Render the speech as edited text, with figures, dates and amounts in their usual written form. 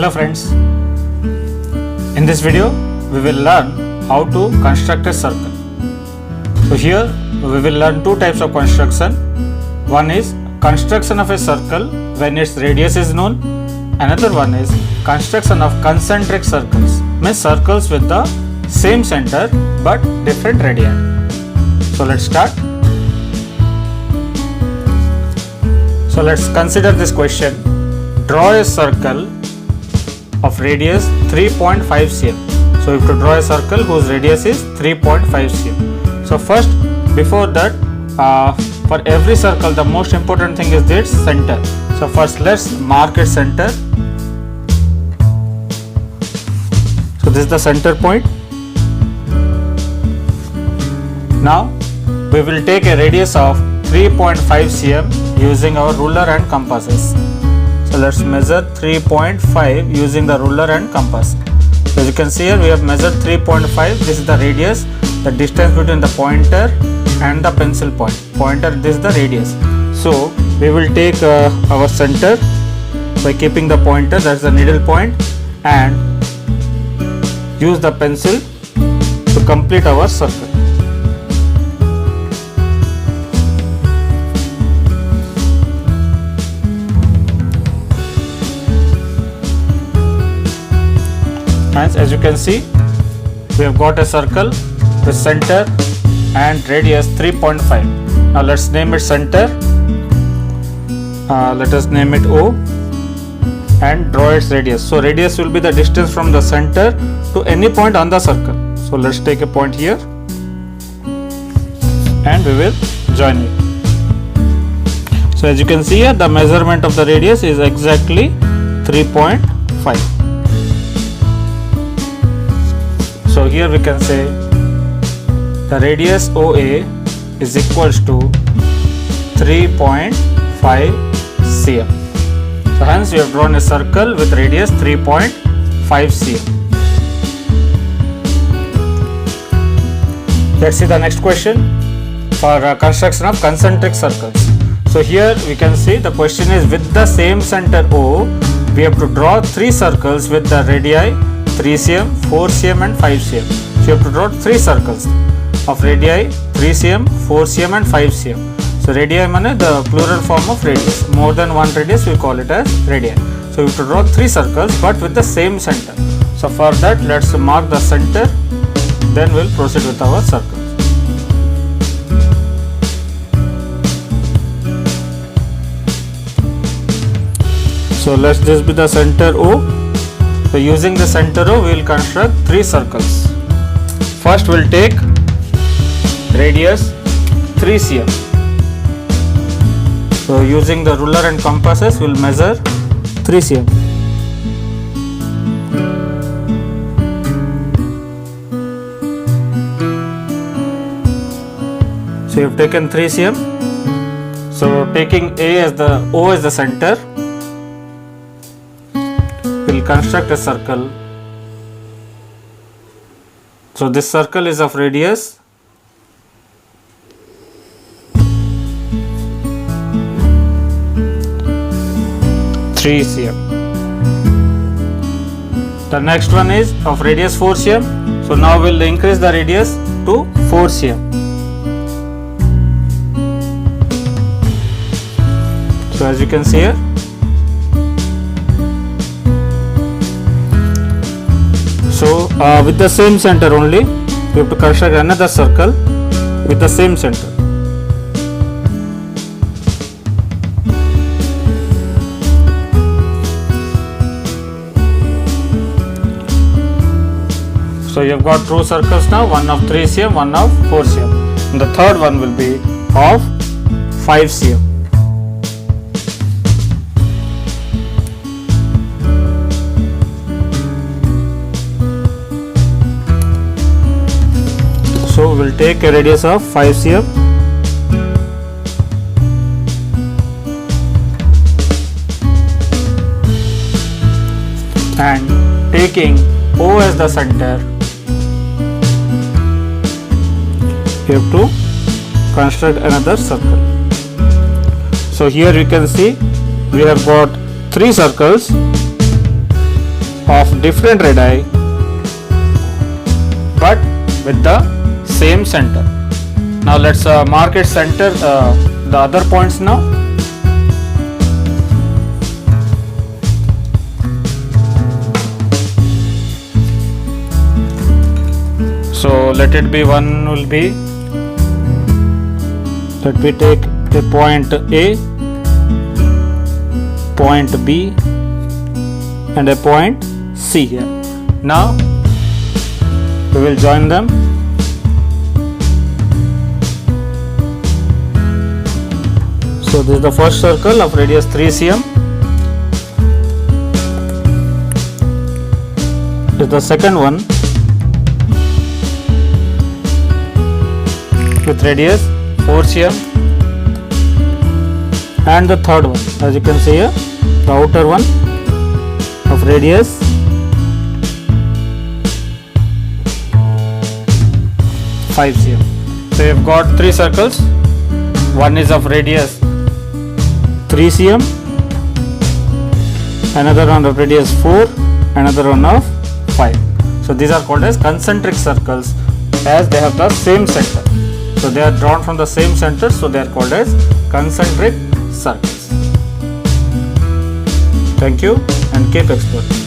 Hello friends, in this video we will learn how to construct a circle. So here we will learn two types of construction. One is construction of a circle when its radius is known. Another one is construction of concentric circles, means circles with the same center but different radii. So let's start. So let's consider this question. Draw a circle of radius 3.5 cm. So you have to draw a circle whose radius is 3.5 cm. So first, before that, for every circle the most important thing is its center. So first let's mark its center. So this is the center point. Now we will take a radius of 3.5 cm using our ruler and compasses. So let's measure 3.5 using the ruler and compass. So as you can see here, we have measured 3.5. This is the radius, the distance between the pointer and the pencil point. Pointer, this is the radius. So we will take our center by keeping the pointer, that's the needle point, and use the pencil to complete our circle. Hence, as you can see, we have got a circle with center and radius 3.5. Now let's name it center. Let us name it O and draw its radius. So radius will be the distance from the center to any point on the circle. So let's take a point here and we will join it. So as you can see here, the measurement of the radius is exactly 3.5. So here we can say the radius OA is equals to 3.5 cm. So hence we have drawn a circle with radius 3.5 cm. Let's see the next question for construction of concentric circles. So here we can see the question is, with the same center O, we have to draw three circles with the radii 3 cm, 4 cm and 5 cm. So you have to draw three circles of radii 3 cm, 4 cm and 5 cm. So radii means the plural form of radius. More than one radius we call it as radii. So you have to draw three circles but with the same center. So for that, let's mark the center, then we'll proceed with our circles. So let's this be the center O. So using the center O, we will construct three circles. First we will take radius 3 cm. So using the ruler and compasses, we will measure 3 cm. So you have taken 3 cm. So taking O as the center, we will construct a circle. So this circle is of radius 3 cm. The next one is of radius 4 cm. So now we will increase the radius to 4 cm. So as you can see here, so with the same center only, we have to construct another circle with the same center. So you have got two circles now, one of 3 cm, one of 4 cm. And the third one will be of 5 cm. So we will take a radius of 5 cm and taking O as the center, you have to construct another circle. So here we can see we have got three circles of different radii but with the same center. Now let's mark its center, the other points now. So let it be, one will be, let me take a point A, point B and a point C here. Now we will join them. So this is the first circle of radius 3 cm. This is the second one with radius 4 cm, and the third one, as you can see here, the outer one of radius 5 cm. So you have got three circles. One is of radius 3 cm, another one of radius 4, another one of 5. So these are called as concentric circles as they have the same center. So they are drawn from the same center, so they are called as concentric circles. Thank you and keep exploring.